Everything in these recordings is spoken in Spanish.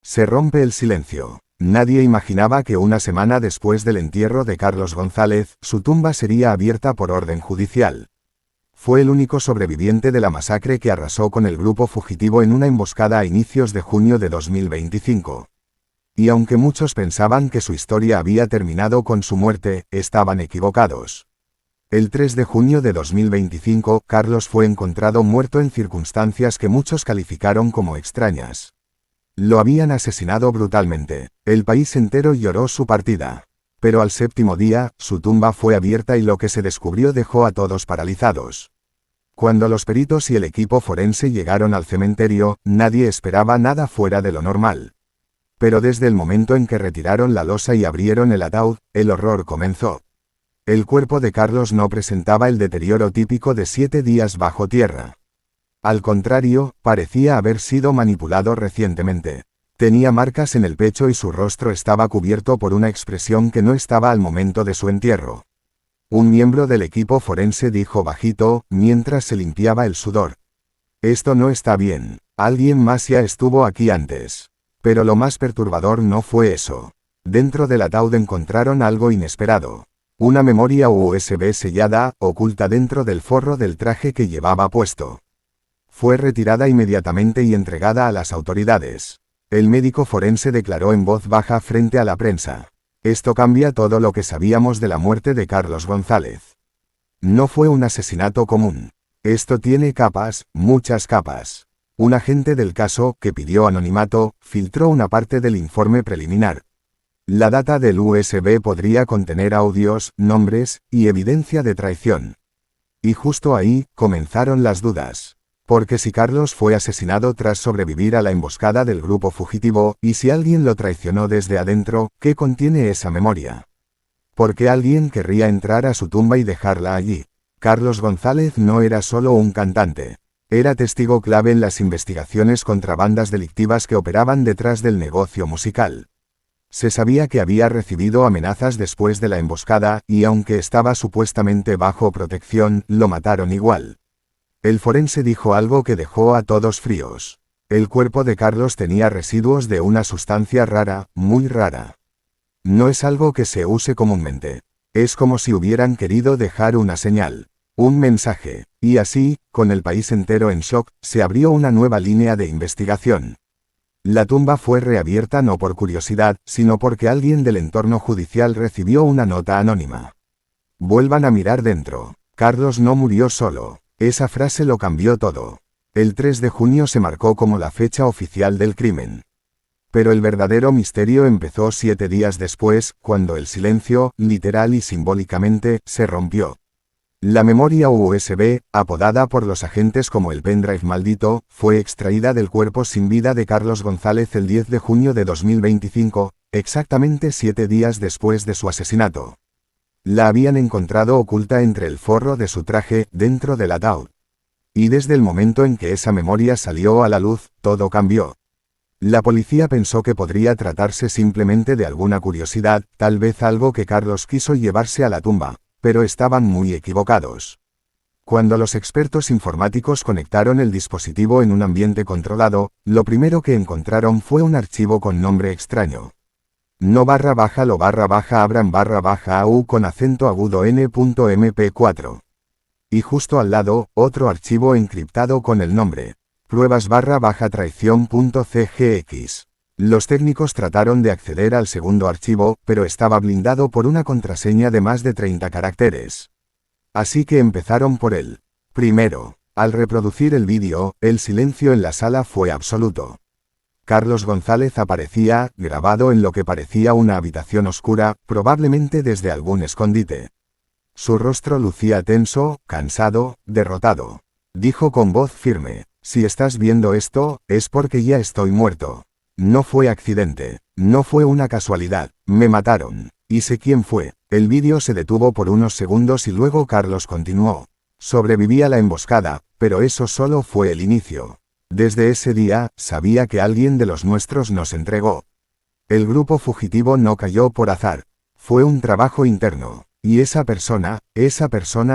Se rompe el silencio. Nadie imaginaba que una semana después del entierro de Carlos González, su tumba sería abierta por orden judicial. Fue el único sobreviviente de la masacre que arrasó con el grupo fugitivo en una emboscada a inicios de junio de 2025. Y aunque muchos pensaban que su historia había terminado con su muerte, estaban equivocados. El 3 de junio de 2025, Carlos fue encontrado muerto en circunstancias que muchos calificaron como extrañas. Lo habían asesinado brutalmente. El país entero lloró su partida. Pero al séptimo día, su tumba fue abierta y lo que se descubrió dejó a todos paralizados. Cuando los peritos y el equipo forense llegaron al cementerio, nadie esperaba nada fuera de lo normal. Pero desde el momento en que retiraron la losa y abrieron el ataúd, el horror comenzó. El cuerpo de Carlos no presentaba el deterioro típico de 7 días bajo tierra. Al contrario, parecía haber sido manipulado recientemente. Tenía marcas en el pecho y su rostro estaba cubierto por una expresión que no estaba al momento de su entierro. Un miembro del equipo forense dijo bajito, mientras se limpiaba el sudor: «Esto no está bien. Alguien más ya estuvo aquí antes». Pero lo más perturbador no fue eso. Dentro del ataúd encontraron algo inesperado. Una memoria USB sellada, oculta dentro del forro del traje que llevaba puesto. Fue retirada inmediatamente y entregada a las autoridades. El médico forense declaró en voz baja frente a la prensa: «Esto cambia todo lo que sabíamos de la muerte de Carlos González. No fue un asesinato común. Esto tiene capas, muchas capas». Un agente del caso, que pidió anonimato, filtró una parte del informe preliminar. La data del USB podría contener audios, nombres, y evidencia de traición. Y justo ahí, comenzaron las dudas. Porque si Carlos fue asesinado tras sobrevivir a la emboscada del grupo fugitivo, y si alguien lo traicionó desde adentro, ¿qué contiene esa memoria? ¿Por qué alguien querría entrar a su tumba y dejarla allí? Carlos González no era solo un cantante. Era testigo clave en las investigaciones contra bandas delictivas que operaban detrás del negocio musical. Se sabía que había recibido amenazas después de la emboscada, y aunque estaba supuestamente bajo protección, lo mataron igual. El forense dijo algo que dejó a todos fríos. El cuerpo de Carlos tenía residuos de una sustancia rara, muy rara. No es algo que se use comúnmente. Es como si hubieran querido dejar una señal. Un mensaje. Y así, con el país entero en shock, se abrió una nueva línea de investigación. La tumba fue reabierta no por curiosidad, sino porque alguien del entorno judicial recibió una nota anónima. «Vuelvan a mirar dentro. Carlos no murió solo». Esa frase lo cambió todo. El 3 de junio se marcó como la fecha oficial del crimen. Pero el verdadero misterio empezó 7 días después, cuando el silencio, literal y simbólicamente, se rompió. La memoria USB, apodada por los agentes como el pendrive maldito, fue extraída del cuerpo sin vida de Carlos González el 10 de junio de 2025, exactamente 7 días después de su asesinato. La habían encontrado oculta entre el forro de su traje, dentro del ataúd. Y desde el momento en que esa memoria salió a la luz, todo cambió. La policía pensó que podría tratarse simplemente de alguna curiosidad, tal vez algo que Carlos quiso llevarse a la tumba. Pero estaban muy equivocados. Cuando los expertos informáticos conectaron el dispositivo en un ambiente controlado, lo primero que encontraron fue un archivo con nombre extraño. No /lo /abram /au con acento agudo n.mp4. Y justo al lado, otro archivo encriptado con el nombre pruebas /traición.cgx. Los técnicos trataron de acceder al segundo archivo, pero estaba blindado por una contraseña de más de 30 caracteres. Así que empezaron por él. Primero, al reproducir el vídeo, el silencio en la sala fue absoluto. Carlos González aparecía, grabado en lo que parecía una habitación oscura, probablemente desde algún escondite. Su rostro lucía tenso, cansado, derrotado. Dijo con voz firme: «Si estás viendo esto, es porque ya estoy muerto. No fue accidente. No fue una casualidad. Me mataron. Y sé quién fue». El vídeo se detuvo por unos segundos y luego Carlos continuó: «Sobreviví a la emboscada, pero eso solo fue el inicio. Desde ese día, sabía que alguien de los nuestros nos entregó. El grupo fugitivo no cayó por azar. Fue un trabajo interno. Y esa persona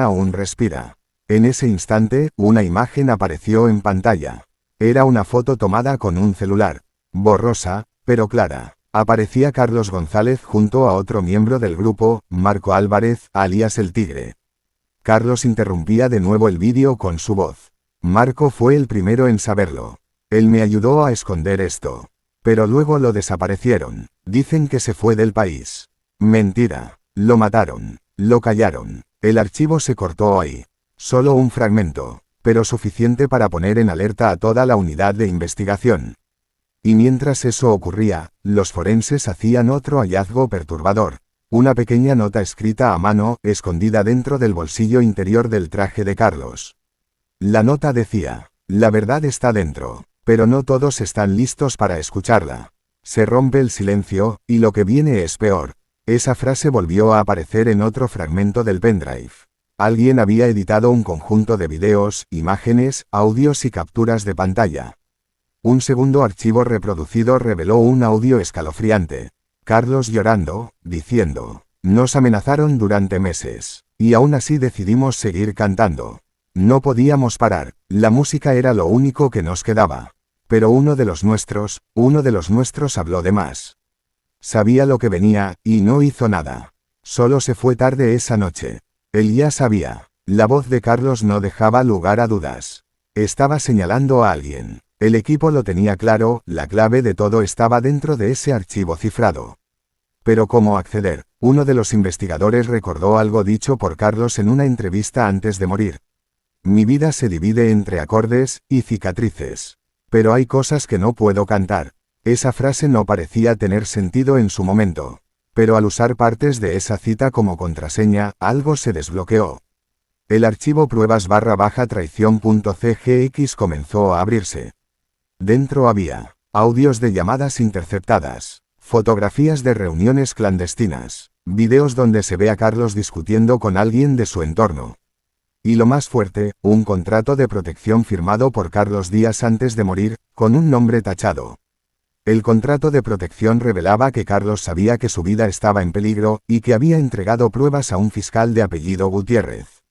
aún respira». En ese instante, una imagen apareció en pantalla. Era una foto tomada con un celular. Borrosa, pero clara. Aparecía Carlos González junto a otro miembro del grupo, Marco Álvarez, alias El Tigre. Carlos interrumpía de nuevo el vídeo con su voz. Marco fue el primero en saberlo. Él me ayudó a esconder esto. Pero luego lo desaparecieron. Dicen que se fue del país. Mentira. Lo mataron. Lo callaron. El archivo se cortó ahí. Solo un fragmento, pero suficiente para poner en alerta a toda la unidad de investigación. Y mientras eso ocurría, los forenses hacían otro hallazgo perturbador. Una pequeña nota escrita a mano, escondida dentro del bolsillo interior del traje de Carlos. La nota decía: la verdad está dentro, pero no todos están listos para escucharla. Se rompe el silencio, y lo que viene es peor. Esa frase volvió a aparecer en otro fragmento del pendrive. Alguien había editado un conjunto de videos, imágenes, audios y capturas de pantalla. Un segundo archivo reproducido reveló un audio escalofriante. Carlos llorando, diciendo: nos amenazaron durante meses, y aún así decidimos seguir cantando. No podíamos parar, la música era lo único que nos quedaba. Pero uno de los nuestros habló de más. Sabía lo que venía, y no hizo nada. Solo se fue tarde esa noche. Él ya sabía. La voz de Carlos no dejaba lugar a dudas. Estaba señalando a alguien. El equipo lo tenía claro, la clave de todo estaba dentro de ese archivo cifrado. Pero ¿cómo acceder? Uno de los investigadores recordó algo dicho por Carlos en una entrevista antes de morir. Mi vida se divide entre acordes y cicatrices. Pero hay cosas que no puedo cantar. Esa frase no parecía tener sentido en su momento. Pero al usar partes de esa cita como contraseña, algo se desbloqueó. El archivo pruebas_traición.cgx comenzó a abrirse. Dentro había audios de llamadas interceptadas, fotografías de reuniones clandestinas, videos donde se ve a Carlos discutiendo con alguien de su entorno. Y lo más fuerte, un contrato de protección firmado por Carlos días antes de morir, con un nombre tachado. El contrato de protección revelaba que Carlos sabía que su vida estaba en peligro, y que había entregado pruebas a un fiscal de apellido Gutiérrez.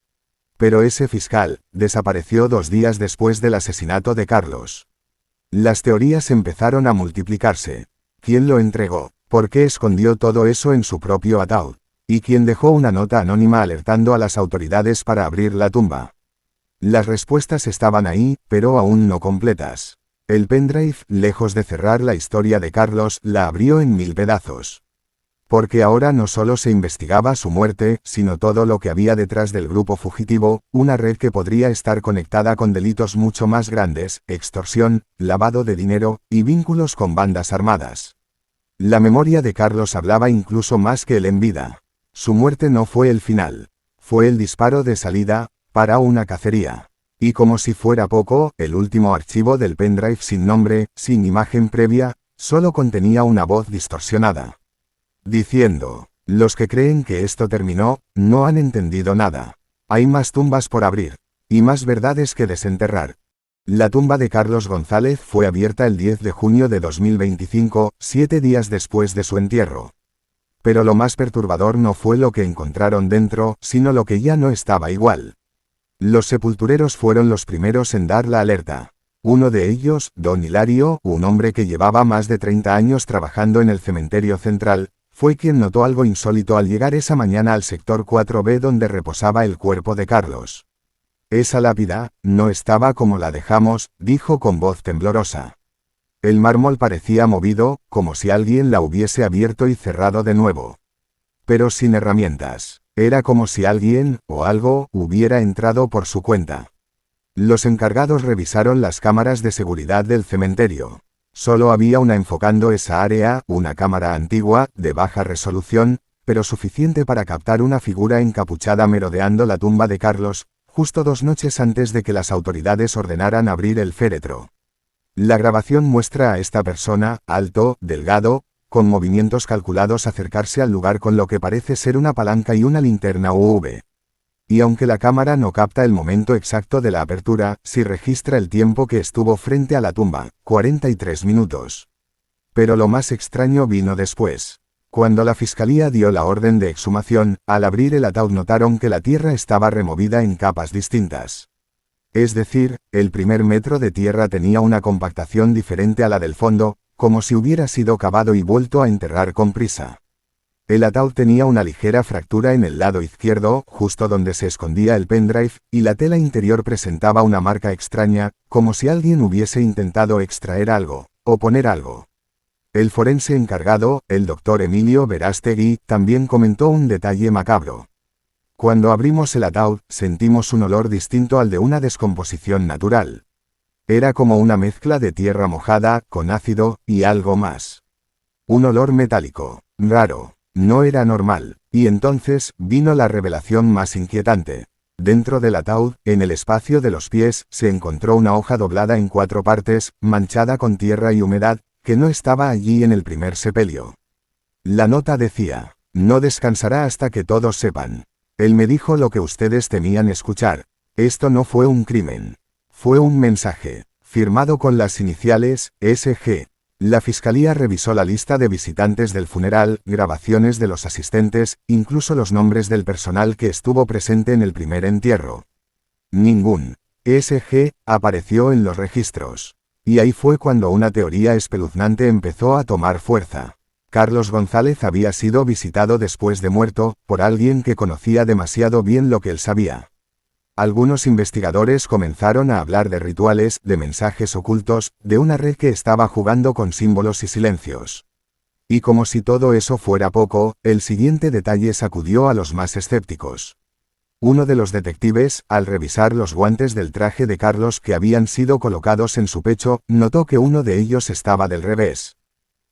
Pero ese fiscal desapareció 2 días después del asesinato de Carlos. Las teorías empezaron a multiplicarse. ¿Quién lo entregó? ¿Por qué escondió todo eso en su propio ataúd? ¿Y quién dejó una nota anónima alertando a las autoridades para abrir la tumba? Las respuestas estaban ahí, pero aún no completas. El pendrive, lejos de cerrar la historia de Carlos, la abrió en 1000 pedazos. Porque ahora no solo se investigaba su muerte, sino todo lo que había detrás del grupo fugitivo, una red que podría estar conectada con delitos mucho más grandes, extorsión, lavado de dinero, y vínculos con bandas armadas. La memoria de Carlos hablaba incluso más que él en vida. Su muerte no fue el final. Fue el disparo de salida, para una cacería. Y como si fuera poco, el último archivo del pendrive sin nombre, sin imagen previa, solo contenía una voz distorsionada. Diciendo: los que creen que esto terminó, no han entendido nada. Hay más tumbas por abrir. Y más verdades que desenterrar. La tumba de Carlos González fue abierta el 10 de junio de 2025, 7 días después de su entierro. Pero lo más perturbador no fue lo que encontraron dentro, sino lo que ya no estaba igual. Los sepultureros fueron los primeros en dar la alerta. Uno de ellos, don Hilario, un hombre que llevaba más de 30 años trabajando en el cementerio central, fue quien notó algo insólito al llegar esa mañana al sector 4B donde reposaba el cuerpo de Carlos. Esa lápida no estaba como la dejamos, dijo con voz temblorosa. El mármol parecía movido, como si alguien la hubiese abierto y cerrado de nuevo. Pero sin herramientas. Era como si alguien, o algo, hubiera entrado por su cuenta. Los encargados revisaron las cámaras de seguridad del cementerio. Solo había una enfocando esa área, una cámara antigua, de baja resolución, pero suficiente para captar una figura encapuchada merodeando la tumba de Carlos, justo 2 noches antes de que las autoridades ordenaran abrir el féretro. La grabación muestra a esta persona, alto, delgado, con movimientos calculados acercarse al lugar con lo que parece ser una palanca y una linterna UV. Y aunque la cámara no capta el momento exacto de la apertura, sí registra el tiempo que estuvo frente a la tumba, 43 minutos. Pero lo más extraño vino después. Cuando la fiscalía dio la orden de exhumación, al abrir el ataúd notaron que la tierra estaba removida en capas distintas. Es decir, el primer metro de tierra tenía una compactación diferente a la del fondo, como si hubiera sido cavado y vuelto a enterrar con prisa. El ataúd tenía una ligera fractura en el lado izquierdo, justo donde se escondía el pendrive, y la tela interior presentaba una marca extraña, como si alguien hubiese intentado extraer algo, o poner algo. El forense encargado, el doctor Emilio Verástegui, también comentó un detalle macabro. Cuando abrimos el ataúd, sentimos un olor distinto al de una descomposición natural. Era como una mezcla de tierra mojada, con ácido, y algo más. Un olor metálico, raro. No era normal, y entonces vino la revelación más inquietante. Dentro del ataúd, en el espacio de los pies, se encontró una hoja doblada en 4 partes, manchada con tierra y humedad, que no estaba allí en el primer sepelio. La nota decía: no descansará hasta que todos sepan. Él me dijo lo que ustedes temían escuchar. Esto no fue un crimen. Fue un mensaje, firmado con las iniciales, SG. La fiscalía revisó la lista de visitantes del funeral, grabaciones de los asistentes, incluso los nombres del personal que estuvo presente en el primer entierro. Ningún SG apareció en los registros. Y ahí fue cuando una teoría espeluznante empezó a tomar fuerza. Carlos González había sido visitado después de muerto, por alguien que conocía demasiado bien lo que él sabía. Algunos investigadores comenzaron a hablar de rituales, de mensajes ocultos, de una red que estaba jugando con símbolos y silencios. Y como si todo eso fuera poco, el siguiente detalle sacudió a los más escépticos. Uno de los detectives, al revisar los guantes del traje de Carlos que habían sido colocados en su pecho, notó que uno de ellos estaba del revés.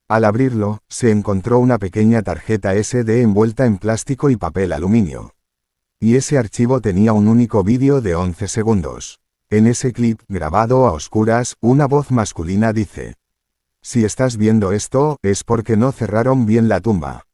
Al abrirlo, se encontró una pequeña tarjeta SD envuelta en plástico y papel aluminio. Y ese archivo tenía un único vídeo de 11 segundos. En ese clip, grabado a oscuras, una voz masculina dice: si estás viendo esto, es porque no cerraron bien la tumba.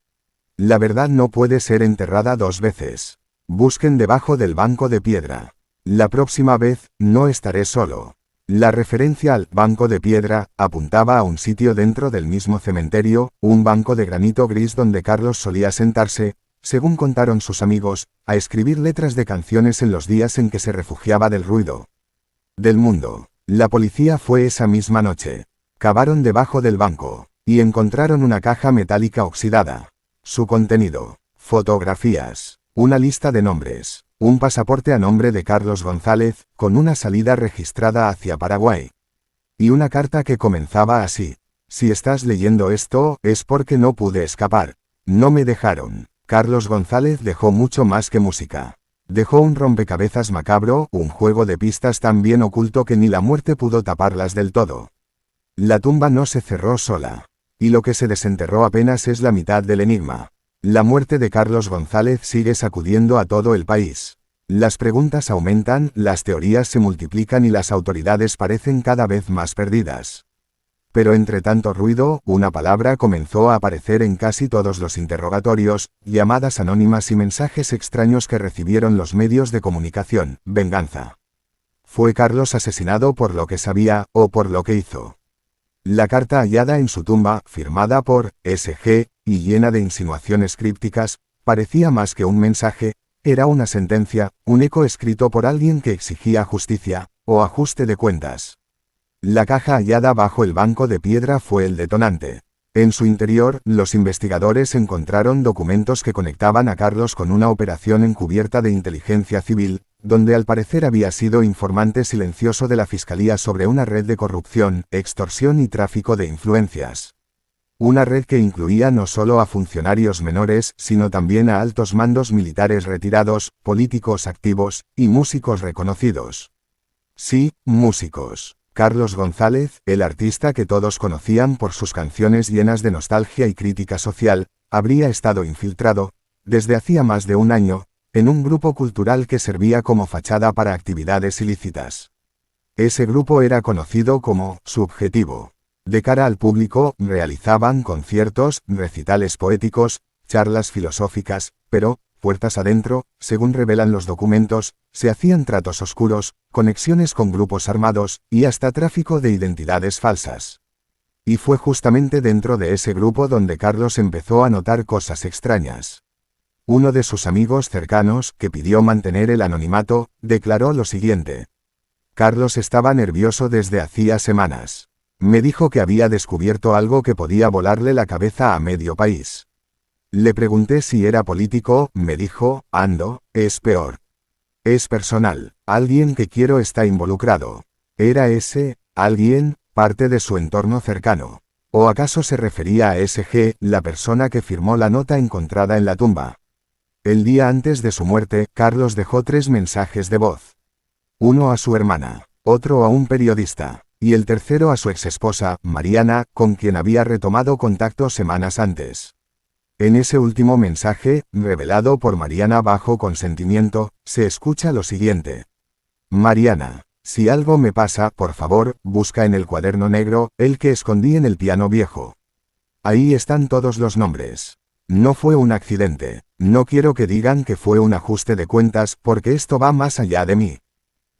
La verdad no puede ser enterrada 2 veces. Busquen debajo del banco de piedra. La próxima vez, no estaré solo. La referencia al banco de piedra apuntaba a un sitio dentro del mismo cementerio, un banco de granito gris donde Carlos solía sentarse, según contaron sus amigos, a escribir letras de canciones en los días en que se refugiaba del ruido del mundo. La policía fue esa misma noche. Cavaron debajo del banco, y encontraron una caja metálica oxidada. Su contenido: fotografías, una lista de nombres, un pasaporte a nombre de Carlos González, con una salida registrada hacia Paraguay. Y una carta que comenzaba así: si estás leyendo esto, es porque no pude escapar. No me dejaron. Carlos González dejó mucho más que música. Dejó un rompecabezas macabro, un juego de pistas tan bien oculto que ni la muerte pudo taparlas del todo. La tumba no se cerró sola. Y lo que se desenterró apenas es la mitad del enigma. La muerte de Carlos González sigue sacudiendo a todo el país. Las preguntas aumentan, las teorías se multiplican y las autoridades parecen cada vez más perdidas. Pero entre tanto ruido, una palabra comenzó a aparecer en casi todos los interrogatorios, llamadas anónimas y mensajes extraños que recibieron los medios de comunicación: venganza. ¿Fue Carlos asesinado por lo que sabía, o por lo que hizo? La carta hallada en su tumba, firmada por SG, y llena de insinuaciones crípticas, parecía más que un mensaje, era una sentencia, un eco escrito por alguien que exigía justicia, o ajuste de cuentas. La caja hallada bajo el banco de piedra fue el detonante. En su interior, los investigadores encontraron documentos que conectaban a Carlos con una operación encubierta de inteligencia civil, donde al parecer había sido informante silencioso de la fiscalía sobre una red de corrupción, extorsión y tráfico de influencias. Una red que incluía no solo a funcionarios menores, sino también a altos mandos militares retirados, políticos activos, y músicos reconocidos. Sí, músicos. Carlos González, el artista que todos conocían por sus canciones llenas de nostalgia y crítica social, habría estado infiltrado, desde hacía más de un año, en un grupo cultural que servía como fachada para actividades ilícitas. Ese grupo era conocido como Subjetivo. De cara al público, realizaban conciertos, recitales poéticos, charlas filosóficas, pero, puertas adentro, según revelan los documentos, se hacían tratos oscuros, conexiones con grupos armados, y hasta tráfico de identidades falsas. Y fue justamente dentro de ese grupo donde Carlos empezó a notar cosas extrañas. Uno de sus amigos cercanos, que pidió mantener el anonimato, declaró lo siguiente: Carlos estaba nervioso desde hacía semanas. Me dijo que había descubierto algo que podía volarle la cabeza a medio país. Le pregunté si era político, me dijo, Ando, es peor. Es personal, alguien que quiero está involucrado. ¿Era ese, alguien, parte de su entorno cercano? ¿O acaso se refería a SG, la persona que firmó la nota encontrada en la tumba? El día antes de su muerte, Carlos dejó 3 mensajes de voz. Uno a su hermana, otro a un periodista, y el tercero a su exesposa, Mariana, con quien había retomado contacto semanas antes. En ese último mensaje, revelado por Mariana bajo consentimiento, se escucha lo siguiente. Mariana, si algo me pasa, por favor, busca en el cuaderno negro, el que escondí en el piano viejo. Ahí están todos los nombres. No fue un accidente. No quiero que digan que fue un ajuste de cuentas, porque esto va más allá de mí.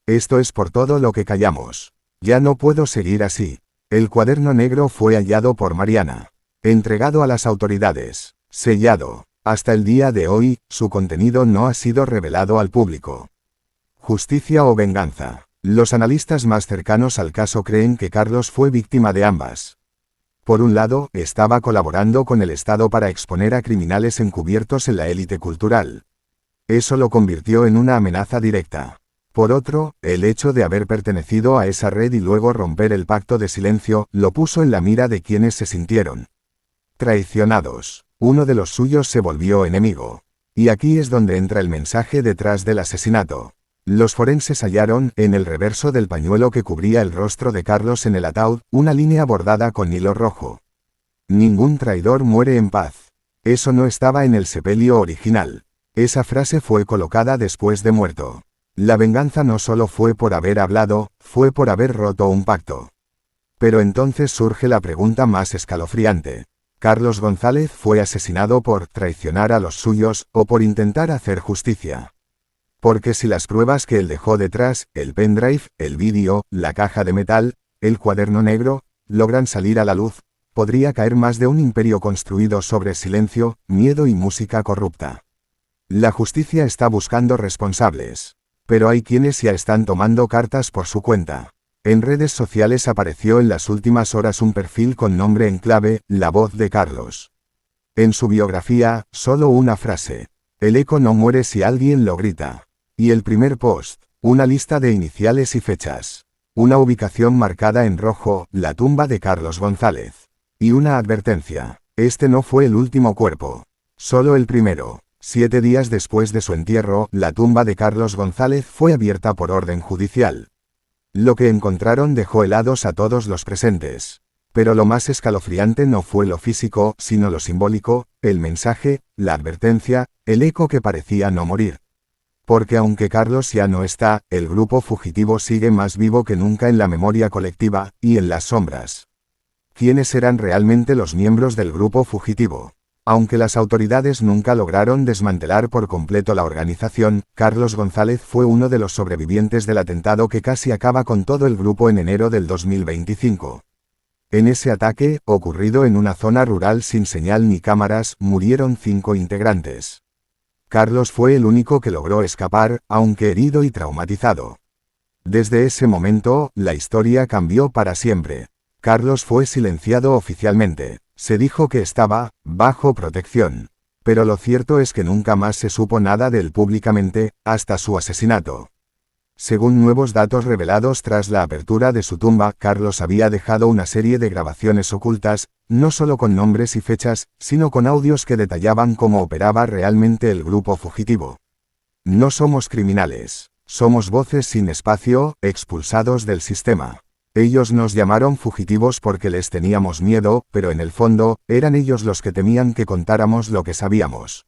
Esto es por todo lo que callamos. Ya no puedo seguir así. El cuaderno negro fue hallado por Mariana. Entregado a las autoridades. Sellado. Hasta el día de hoy, su contenido no ha sido revelado al público. Justicia o venganza. Los analistas más cercanos al caso creen que Carlos fue víctima de ambas. Por un lado, estaba colaborando con el Estado para exponer a criminales encubiertos en la élite cultural. Eso lo convirtió en una amenaza directa. Por otro, el hecho de haber pertenecido a esa red y luego romper el pacto de silencio, lo puso en la mira de quienes se sintieron traicionados. Uno de los suyos se volvió enemigo. Y aquí es donde entra el mensaje detrás del asesinato. Los forenses hallaron, en el reverso del pañuelo que cubría el rostro de Carlos en el ataúd, una línea bordada con hilo rojo. Ningún traidor muere en paz. Eso no estaba en el sepelio original. Esa frase fue colocada después de muerto. La venganza no solo fue por haber hablado, fue por haber roto un pacto. Pero entonces surge la pregunta más escalofriante. ¿Carlos González fue asesinado por traicionar a los suyos, o por intentar hacer justicia? Porque si las pruebas que él dejó detrás, el pendrive, el vídeo, la caja de metal, el cuaderno negro, logran salir a la luz, podría caer más de un imperio construido sobre silencio, miedo y música corrupta. La justicia está buscando responsables. Pero hay quienes ya están tomando cartas por su cuenta. En redes sociales apareció en las últimas horas un perfil con nombre en clave, La Voz de Carlos. En su biografía, solo una frase. El eco no muere si alguien lo grita. Y el primer post, una lista de iniciales y fechas. Una ubicación marcada en rojo, la tumba de Carlos González. Y una advertencia. Este no fue el último cuerpo. Solo el primero. 7 días después de su entierro, la tumba de Carlos González fue abierta por orden judicial. Lo que encontraron dejó helados a todos los presentes. Pero lo más escalofriante no fue lo físico, sino lo simbólico, el mensaje, la advertencia, el eco que parecía no morir. Porque aunque Carlos ya no está, el grupo fugitivo sigue más vivo que nunca en la memoria colectiva, y en las sombras. ¿Quiénes eran realmente los miembros del grupo fugitivo? Aunque las autoridades nunca lograron desmantelar por completo la organización, Carlos González fue uno de los sobrevivientes del atentado que casi acaba con todo el grupo en enero del 2025. En ese ataque, ocurrido en una zona rural sin señal ni cámaras, murieron 5 integrantes. Carlos fue el único que logró escapar, aunque herido y traumatizado. Desde ese momento, la historia cambió para siempre. Carlos fue silenciado oficialmente. Se dijo que estaba bajo protección. Pero lo cierto es que nunca más se supo nada de él públicamente, hasta su asesinato. Según nuevos datos revelados tras la apertura de su tumba, Carlos había dejado una serie de grabaciones ocultas, no solo con nombres y fechas, sino con audios que detallaban cómo operaba realmente el grupo fugitivo. No somos criminales. Somos voces sin espacio, expulsados del sistema. Ellos nos llamaron fugitivos porque les teníamos miedo, pero en el fondo, eran ellos los que temían que contáramos lo que sabíamos.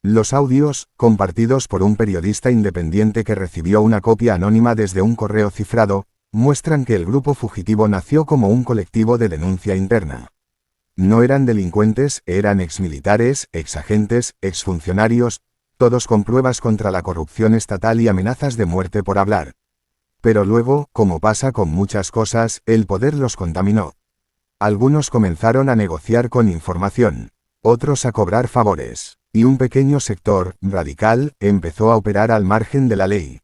Los audios, compartidos por un periodista independiente que recibió una copia anónima desde un correo cifrado, muestran que el grupo fugitivo nació como un colectivo de denuncia interna. No eran delincuentes, eran exmilitares, exagentes, exfuncionarios, todos con pruebas contra la corrupción estatal y amenazas de muerte por hablar. Pero luego, como pasa con muchas cosas, el poder los contaminó. Algunos comenzaron a negociar con información, otros a cobrar favores. Y un pequeño sector, radical, empezó a operar al margen de la ley.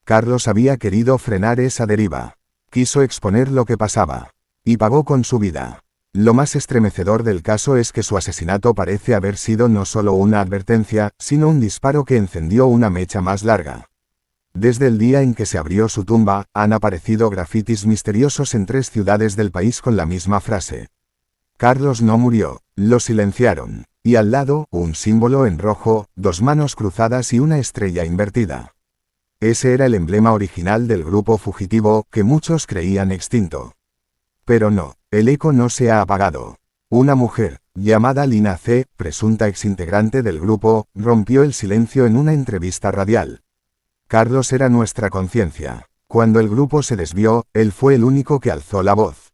Carlos había querido frenar esa deriva. Quiso exponer lo que pasaba. Y pagó con su vida. Lo más estremecedor del caso es que su asesinato parece haber sido no solo una advertencia, sino un disparo que encendió una mecha más larga. Desde el día en que se abrió su tumba, han aparecido grafitis misteriosos en 3 ciudades del país con la misma frase. Carlos no murió, lo silenciaron. Y al lado, un símbolo en rojo, 2 manos cruzadas y una estrella invertida. Ese era el emblema original del grupo fugitivo, que muchos creían extinto. Pero no, el eco no se ha apagado. Una mujer, llamada Lina C., presunta exintegrante del grupo, rompió el silencio en una entrevista radial. Carlos era nuestra conciencia. Cuando el grupo se desvió, él fue el único que alzó la voz.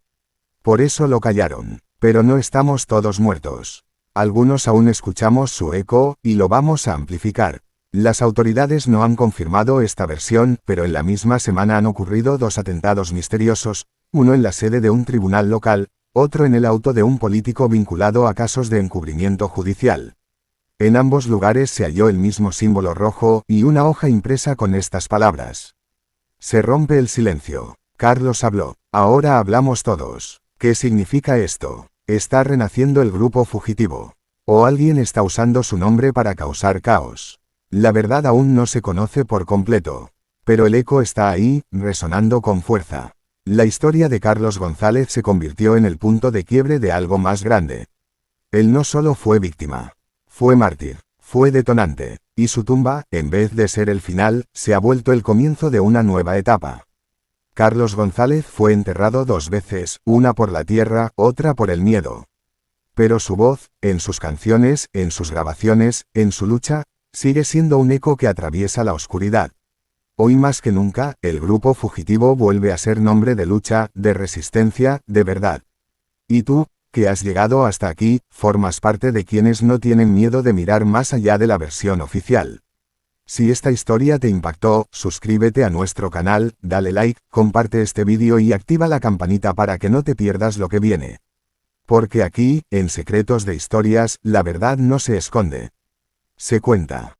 Por eso lo callaron. Pero no estamos todos muertos. Algunos aún escuchamos su eco, y lo vamos a amplificar. Las autoridades no han confirmado esta versión, pero en la misma semana han ocurrido 2 atentados misteriosos, uno en la sede de un tribunal local, otro en el auto de un político vinculado a casos de encubrimiento judicial. En ambos lugares se halló el mismo símbolo rojo y una hoja impresa con estas palabras. Se rompe el silencio. Carlos habló. Ahora hablamos todos. ¿Qué significa esto? ¿Está renaciendo el grupo fugitivo? ¿O alguien está usando su nombre para causar caos? La verdad aún no se conoce por completo. Pero el eco está ahí, resonando con fuerza. La historia de Carlos González se convirtió en el punto de quiebre de algo más grande. Él no solo fue víctima. Fue mártir. Fue detonante. Y su tumba, en vez de ser el final, se ha vuelto el comienzo de una nueva etapa. Carlos González fue enterrado 2 veces, una por la tierra, otra por el miedo. Pero su voz, en sus canciones, en sus grabaciones, en su lucha, sigue siendo un eco que atraviesa la oscuridad. Hoy más que nunca, el grupo fugitivo vuelve a ser nombre de lucha, de resistencia, de verdad. Y tú, que has llegado hasta aquí, formas parte de quienes no tienen miedo de mirar más allá de la versión oficial. Si esta historia te impactó, suscríbete a nuestro canal, dale like, comparte este vídeo y activa la campanita para que no te pierdas lo que viene. Porque aquí, en Secretos de Historias, la verdad no se esconde. Se cuenta.